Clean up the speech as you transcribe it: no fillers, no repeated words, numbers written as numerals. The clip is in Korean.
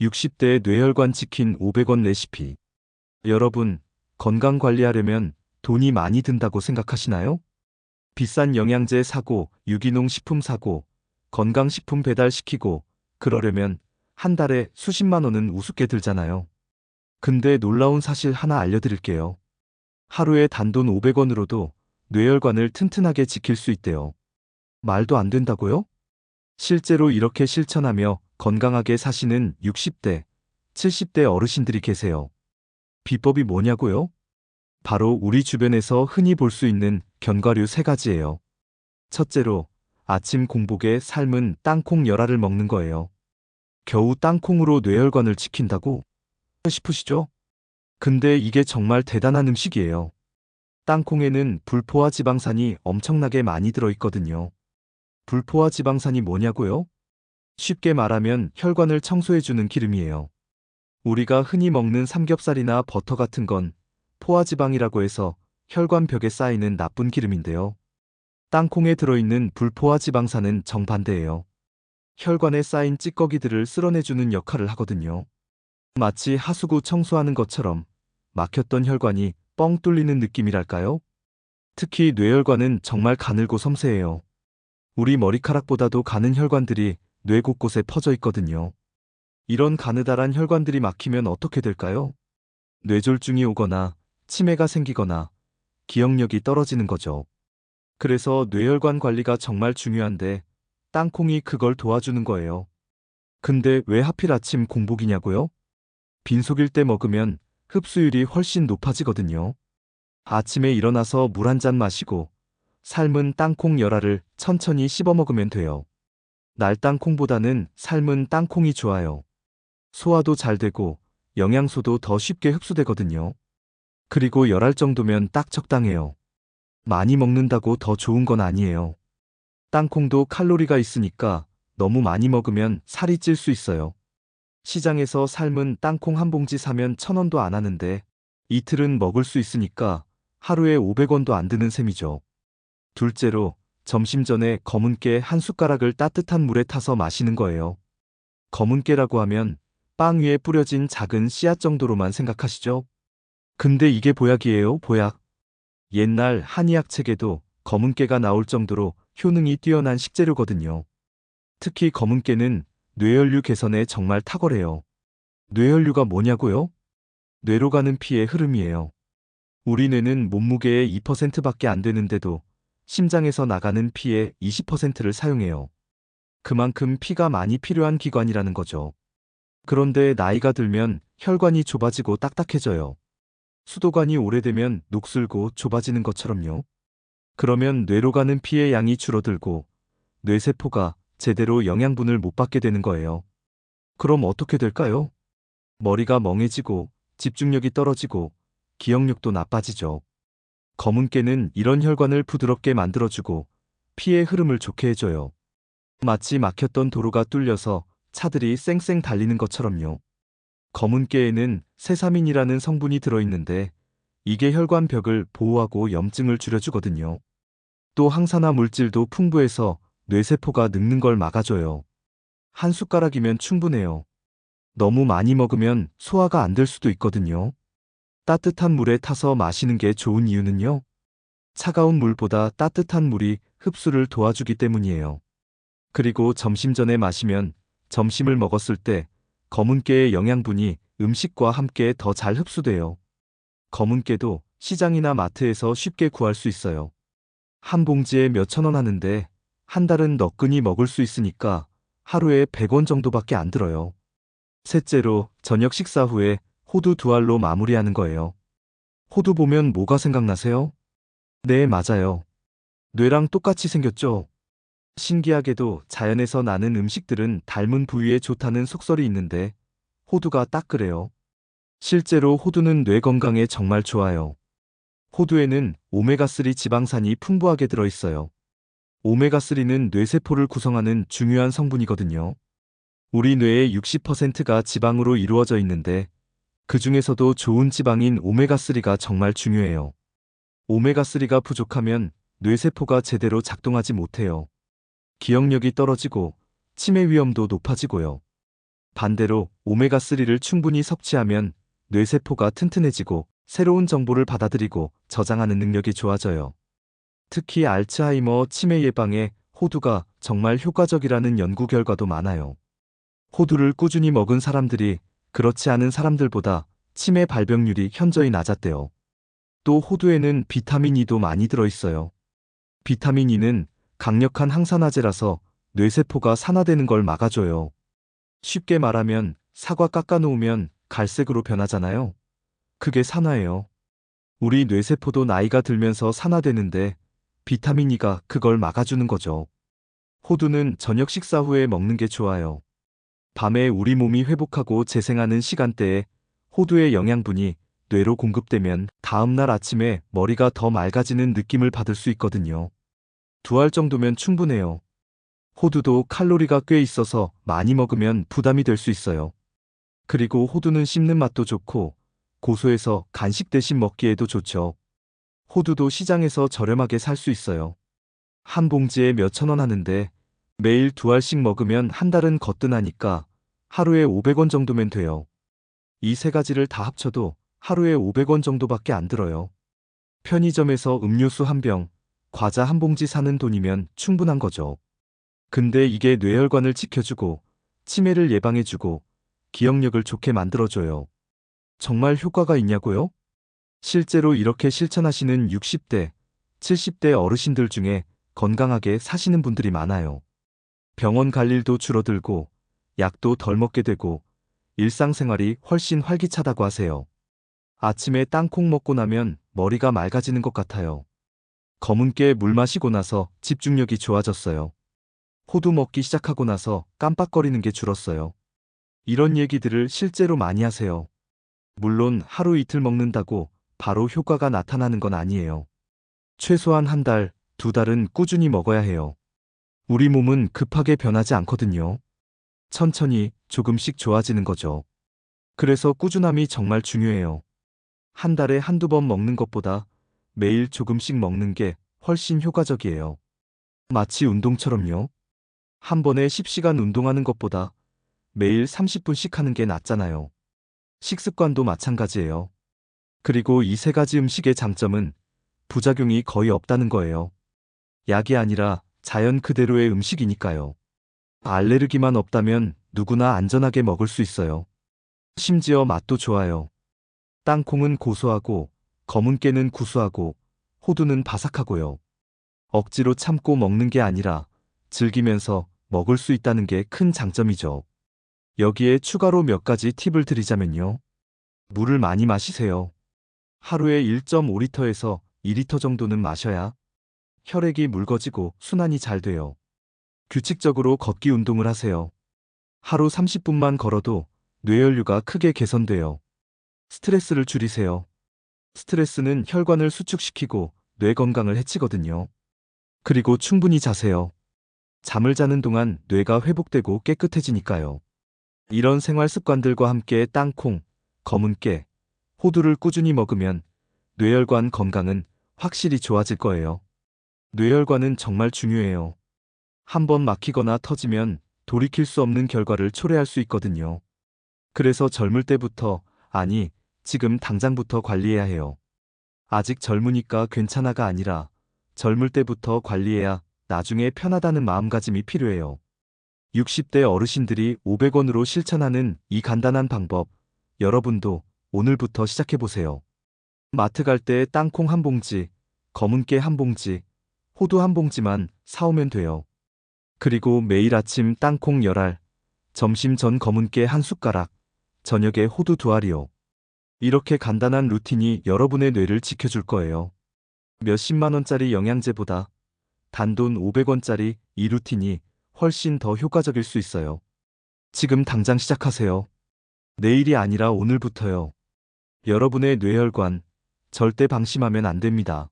60대 뇌혈관 치킨 500원 레시피. 여러분, 건강 관리하려면 돈이 많이 든다고 생각하시나요? 비싼 영양제 사고, 유기농 식품 사고, 건강식품 배달시키고, 그러려면 한 달에 수십만 원은 우습게 들잖아요. 근데 놀라운 사실 하나 알려드릴게요. 하루에 단돈 500원으로도 뇌혈관을 튼튼하게 지킬 수 있대요. 말도 안 된다고요? 실제로 이렇게 실천하며 건강하게 사시는 60대, 70대 어르신들이 계세요. 비법이 뭐냐고요? 바로 우리 주변에서 흔히 볼 수 있는 견과류 세 가지예요. 첫째로, 아침 공복에 삶은 땅콩 열알을 먹는 거예요. 겨우 땅콩으로 뇌혈관을 지킨다고 싶으시죠? 근데 이게 정말 대단한 음식이에요. 땅콩에는 불포화 지방산이 엄청나게 많이 들어있거든요. 불포화 지방산이 뭐냐고요? 쉽게 말하면 혈관을 청소해주는 기름이에요. 우리가 흔히 먹는 삼겹살이나 버터 같은 건 포화지방이라고 해서 혈관벽에 쌓이는 나쁜 기름인데요. 땅콩에 들어있는 불포화 지방산은 정반대예요. 혈관에 쌓인 찌꺼기들을 쓸어내주는 역할을 하거든요. 마치 하수구 청소하는 것처럼 막혔던 혈관이 뻥 뚫리는 느낌이랄까요? 특히 뇌혈관은 정말 가늘고 섬세해요. 우리 머리카락보다도 가는 혈관들이 뇌 곳곳에 퍼져 있거든요. 이런 가느다란 혈관들이 막히면 어떻게 될까요? 뇌졸중이 오거나 치매가 생기거나 기억력이 떨어지는 거죠. 그래서 뇌혈관 관리가 정말 중요한데 땅콩이 그걸 도와주는 거예요. 근데 왜 하필 아침 공복이냐고요? 빈속일 때 먹으면 흡수율이 훨씬 높아지거든요. 아침에 일어나서 물 한 잔 마시고 삶은 땅콩 열알을 천천히 씹어 먹으면 돼요. 날땅콩보다는 삶은 땅콩이 좋아요. 소화도 잘 되고 영양소도 더 쉽게 흡수되거든요. 그리고 열알 정도면 딱 적당해요. 많이 먹는다고 더 좋은 건 아니에요. 땅콩도 칼로리가 있으니까 너무 많이 먹으면 살이 찔 수 있어요. 시장에서 삶은 땅콩 한 봉지 사면 1,000원도 안 하는데 이틀은 먹을 수 있으니까 하루에 500원도 안 드는 셈이죠. 둘째로, 점심 전에 검은 깨 한 숟가락을 따뜻한 물에 타서 마시는 거예요. 검은 깨라고 하면 빵 위에 뿌려진 작은 씨앗 정도로만 생각하시죠? 근데 이게 보약이에요, 보약. 옛날 한의학 책에도 검은 깨가 나올 정도로 효능이 뛰어난 식재료거든요. 특히 검은 깨는 뇌혈류 개선에 정말 탁월해요. 뇌혈류가 뭐냐고요? 뇌로 가는 피의 흐름이에요. 우리 뇌는 몸무게의 2%밖에 안 되는데도 심장에서 나가는 피의 20%를 사용해요. 그만큼 피가 많이 필요한 기관이라는 거죠. 그런데 나이가 들면 혈관이 좁아지고 딱딱해져요. 수도관이 오래되면 녹슬고 좁아지는 것처럼요. 그러면 뇌로 가는 피의 양이 줄어들고 뇌세포가 제대로 영양분을 못 받게 되는 거예요. 그럼 어떻게 될까요? 머리가 멍해지고 집중력이 떨어지고 기억력도 나빠지죠. 검은 깨는 이런 혈관을 부드럽게 만들어주고 피의 흐름을 좋게 해줘요. 마치 막혔던 도로가 뚫려서 차들이 쌩쌩 달리는 것처럼요. 검은 깨에는 세사민이라는 성분이 들어있는데 이게 혈관벽을 보호하고 염증을 줄여주거든요. 또 항산화 물질도 풍부해서 뇌세포가 늙는 걸 막아줘요. 한 숟가락이면 충분해요. 너무 많이 먹으면 소화가 안 될 수도 있거든요. 따뜻한 물에 타서 마시는 게 좋은 이유는요. 차가운 물보다 따뜻한 물이 흡수를 도와주기 때문이에요. 그리고 점심 전에 마시면 점심을 먹었을 때 검은 깨의 영양분이 음식과 함께 더 잘 흡수돼요. 검은 깨도 시장이나 마트에서 쉽게 구할 수 있어요. 한 봉지에 몇천 원 하는데 한 달은 너끈히 먹을 수 있으니까 하루에 100원 정도밖에 안 들어요. 셋째로, 저녁 식사 후에 호두 2알로 마무리하는 거예요. 호두 보면 뭐가 생각나세요? 네, 맞아요. 뇌랑 똑같이 생겼죠? 신기하게도 자연에서 나는 음식들은 닮은 부위에 좋다는 속설이 있는데 호두가 딱 그래요. 실제로 호두는 뇌 건강에 정말 좋아요. 호두에는 오메가3 지방산이 풍부하게 들어있어요. 오메가3는 뇌세포를 구성하는 중요한 성분이거든요. 우리 뇌의 60%가 지방으로 이루어져 있는데 그 중에서도 좋은 지방인 오메가3가 정말 중요해요. 오메가3가 부족하면 뇌세포가 제대로 작동하지 못해요. 기억력이 떨어지고 치매 위험도 높아지고요. 반대로 오메가3를 충분히 섭취하면 뇌세포가 튼튼해지고 새로운 정보를 받아들이고 저장하는 능력이 좋아져요. 특히 알츠하이머 치매 예방에 호두가 정말 효과적이라는 연구 결과도 많아요. 호두를 꾸준히 먹은 사람들이 그렇지 않은 사람들보다 치매 발병률이 현저히 낮았대요. 또 호두에는 비타민 E도 많이 들어있어요. 비타민 E는 강력한 항산화제라서 뇌세포가 산화되는 걸 막아줘요. 쉽게 말하면 사과 깎아놓으면 갈색으로 변하잖아요. 그게 산화예요. 우리 뇌세포도 나이가 들면서 산화되는데 비타민 E가 그걸 막아주는 거죠. 호두는 저녁 식사 후에 먹는 게 좋아요. 밤에 우리 몸이 회복하고 재생하는 시간대에 호두의 영양분이 뇌로 공급되면 다음날 아침에 머리가 더 맑아지는 느낌을 받을 수 있거든요. 2알 정도면 충분해요. 호두도 칼로리가 꽤 있어서 많이 먹으면 부담이 될 수 있어요. 그리고 호두는 씹는 맛도 좋고 고소해서 간식 대신 먹기에도 좋죠. 호두도 시장에서 저렴하게 살 수 있어요. 한 봉지에 몇천 원 하는데 매일 2알씩 먹으면 한 달은 거뜬하니까 하루에 500원 정도면 돼요. 이 세 가지를 다 합쳐도 하루에 500원 정도밖에 안 들어요. 편의점에서 음료수 한 병, 과자 한 봉지 사는 돈이면 충분한 거죠. 근데 이게 뇌혈관을 지켜주고 치매를 예방해주고 기억력을 좋게 만들어줘요. 정말 효과가 있냐고요? 실제로 이렇게 실천하시는 60대, 70대 어르신들 중에 건강하게 사시는 분들이 많아요. 병원 갈 일도 줄어들고 약도 덜 먹게 되고 일상생활이 훨씬 활기차다고 하세요. 아침에 땅콩 먹고 나면 머리가 맑아지는 것 같아요. 검은 깨 물 마시고 나서 집중력이 좋아졌어요. 호두 먹기 시작하고 나서 깜빡거리는 게 줄었어요. 이런 얘기들을 실제로 많이 하세요. 물론 하루 이틀 먹는다고 바로 효과가 나타나는 건 아니에요. 최소한 한 달, 2달은 꾸준히 먹어야 해요. 우리 몸은 급하게 변하지 않거든요. 천천히 조금씩 좋아지는 거죠. 그래서 꾸준함이 정말 중요해요. 한 달에 한두 번 먹는 것보다 매일 조금씩 먹는 게 훨씬 효과적이에요. 마치 운동처럼요. 한 번에 10시간 운동하는 것보다 매일 30분씩 하는 게 낫잖아요. 식습관도 마찬가지예요. 그리고 이 세 가지 음식의 장점은 부작용이 거의 없다는 거예요. 약이 아니라 자연 그대로의 음식이니까요. 알레르기만 없다면 누구나 안전하게 먹을 수 있어요. 심지어 맛도 좋아요. 땅콩은 고소하고 검은 깨는 구수하고 호두는 바삭하고요. 억지로 참고 먹는 게 아니라 즐기면서 먹을 수 있다는 게 큰 장점이죠. 여기에 추가로 몇 가지 팁을 드리자면요. 물을 많이 마시세요. 하루에 1.5리터에서 2리터 정도는 마셔야 혈액이 묽어지고 순환이 잘 돼요. 규칙적으로 걷기 운동을 하세요. 하루 30분만 걸어도 뇌혈류가 크게 개선돼요. 스트레스를 줄이세요. 스트레스는 혈관을 수축시키고 뇌 건강을 해치거든요. 그리고 충분히 자세요. 잠을 자는 동안 뇌가 회복되고 깨끗해지니까요. 이런 생활 습관들과 함께 땅콩, 검은 깨, 호두를 꾸준히 먹으면 뇌혈관 건강은 확실히 좋아질 거예요. 뇌혈관은 정말 중요해요. 한번 막히거나 터지면 돌이킬 수 없는 결과를 초래할 수 있거든요. 그래서 젊을 때부터, 아니, 지금 당장부터 관리해야 해요. 아직 젊으니까 괜찮아가 아니라 젊을 때부터 관리해야 나중에 편하다는 마음가짐이 필요해요. 60대 어르신들이 500원으로 실천하는 이 간단한 방법, 여러분도 오늘부터 시작해보세요. 마트 갈 때 땅콩 한 봉지, 검은 깨 한 봉지, 호두 한 봉지만 사오면 돼요. 그리고 매일 아침 땅콩 10알, 점심 전 검은 깨 한 숟가락, 저녁에 호두 2알이요. 이렇게 간단한 루틴이 여러분의 뇌를 지켜줄 거예요. 몇십만 원짜리 영양제보다 단돈 500원짜리 이 루틴이 훨씬 더 효과적일 수 있어요. 지금 당장 시작하세요. 내일이 아니라 오늘부터요. 여러분의 뇌혈관, 절대 방심하면 안 됩니다.